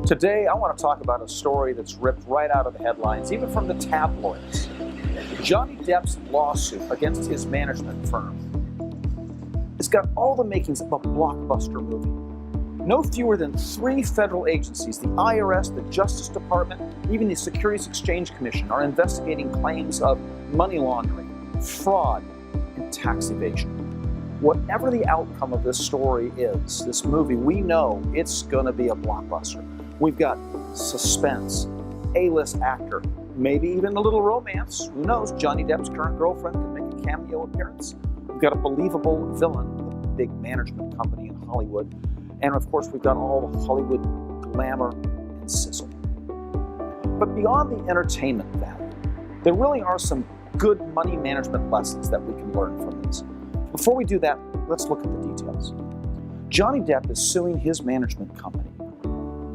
Today, I want to talk about a story that's ripped right out of the headlines, even from the tabloids. Johnny Depp's lawsuit against his management firm. It's got all the makings of a blockbuster movie. No fewer than 3 federal agencies, the IRS, the Justice Department, even the Securities Exchange Commission, are investigating claims of money laundering, fraud, and tax evasion. Whatever the outcome of this story is, this movie, we know it's going to be a blockbuster. We've got suspense, A-list actor, maybe even a little romance. Who knows? Johnny Depp's current girlfriend could make a cameo appearance. We've got a believable villain with a big management company in Hollywood. And of course, we've got all the Hollywood glamour and sizzle. But beyond the entertainment value, there really are some good money management lessons that we can learn from this. Before we do that, let's look at the details. Johnny Depp is suing his management company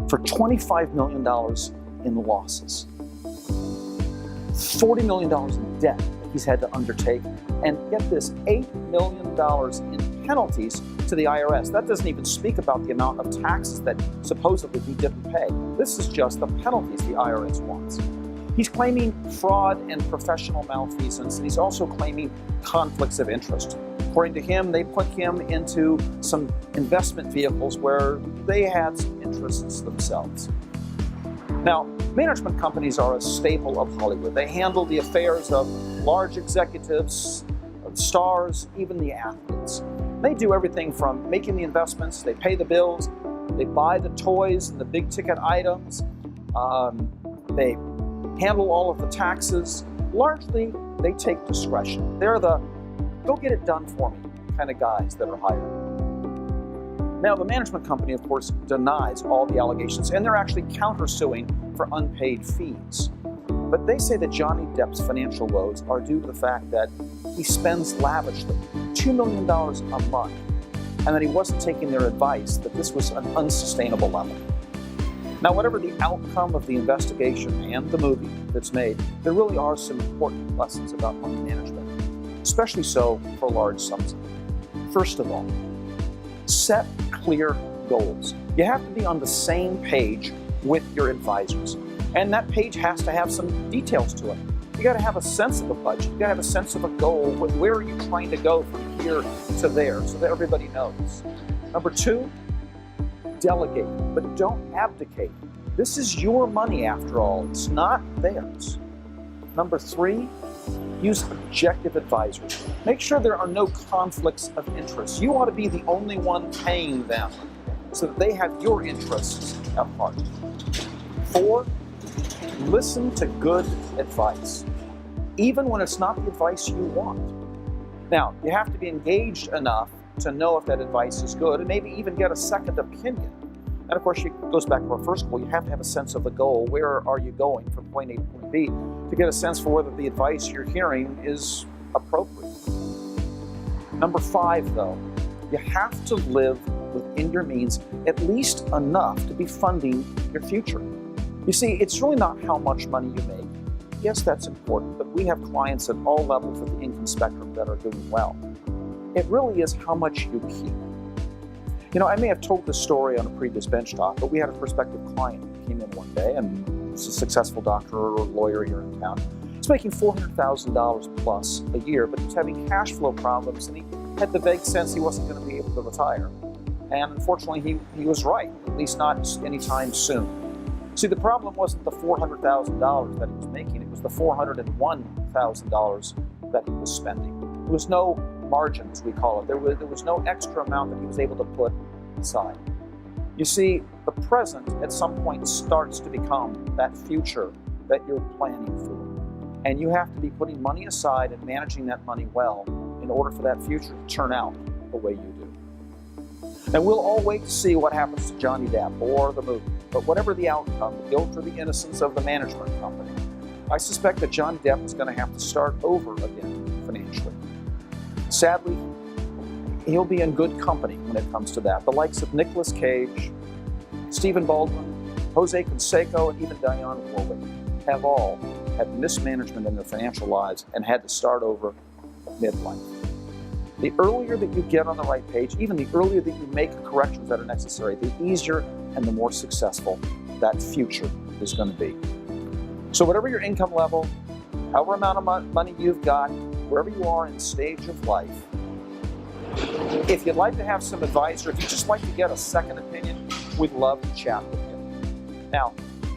for $25 million in losses, $40 million in debt that he's had to undertake, and get this, $8 million in penalties to the IRS. That doesn't even speak about the amount of taxes that supposedly he didn't pay. This is just the penalties the IRS wants. He's claiming fraud and professional malfeasance, and he's also claiming conflicts of interest. According to him, they put him into some investment vehicles where they had some interests themselves. Now, management companies are a staple of Hollywood. They handle the affairs of large executives, of stars, even the athletes. They do everything from making the investments, they pay the bills, they buy the toys and the big ticket items, they handle all of the taxes. Largely, they take discretion. They're the go get it done for me kind of guys that are hired. Now, the management company, of course, denies all the allegations, and they're actually countersuing for unpaid fees. But they say that Johnny Depp's financial woes are due to the fact that he spends lavishly, $2 million a month, and that he wasn't taking their advice, that this was an unsustainable level. Now, whatever the outcome of the investigation and the movie that's made, there really are some important lessons about money management, especially so for large sums. First of all, set clear goals. You have to be on the same page with your advisors. And that page has to have some details to it. You got to have a sense of a budget. You got to have a sense of a goal. Where are you trying to go from here to there so that everybody knows? Number 2, delegate, but don't abdicate. This is your money after all. It's not theirs. Number 3, use objective advisors. Make sure there are no conflicts of interest. You ought to be the only one paying them so that they have your interests at heart. 4, listen to good advice, even when it's not the advice you want. Now, you have to be engaged enough to know if that advice is good and maybe even get a second opinion. And of course, it goes back to our first goal. You have to have a sense of the goal. Where are you going from point A to point B to get a sense for whether the advice you're hearing is appropriate. Number 5, though, you have to live within your means at least enough to be funding your future. You see, it's really not how much money you make. Yes, that's important, but we have clients at all levels of the income spectrum that are doing well. It really is how much you keep. You know, I may have told this story on a previous bench talk, but we had a prospective client who came in one day, and he's a successful doctor or lawyer here in town. He's making $400,000 plus a year, but he was having cash flow problems, and he had the vague sense he wasn't going to be able to retire. And unfortunately, he was right, at least not anytime soon. See, the problem wasn't the $400,000 that he was making, it was the $401,000 that he was spending. There was no margin, as we call it. There was no extra amount that he was able to put aside. You see, the present at some point starts to become that future that you're planning for. And you have to be putting money aside and managing that money well in order for that future to turn out the way you do. And we'll all wait to see what happens to Johnny Depp or the movie. But whatever the outcome, the guilt or the innocence of the management company, I suspect that Johnny Depp is going to have to start over again financially. Sadly, he'll be in good company when it comes to that. The likes of Nicolas Cage, Stephen Baldwin, Jose Canseco, and even Dionne Warwick have all had mismanagement in their financial lives and had to start over midlife. The earlier that you get on the right page, even the earlier that you make corrections that are necessary, the easier and the more successful that future is going to be. So whatever your income level, however amount of money you've got, wherever you are in stage of life, if you'd like to have some advice, or if you'd just like to get a second opinion, we'd love to chat with you. Now,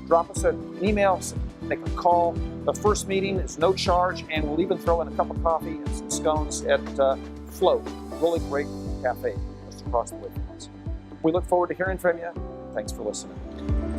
drop us an email, make a call. The first meeting is no charge, and we'll even throw in a cup of coffee and some scones at Float, really great cafe just across the way from us. We look forward to hearing from you. Thanks for listening.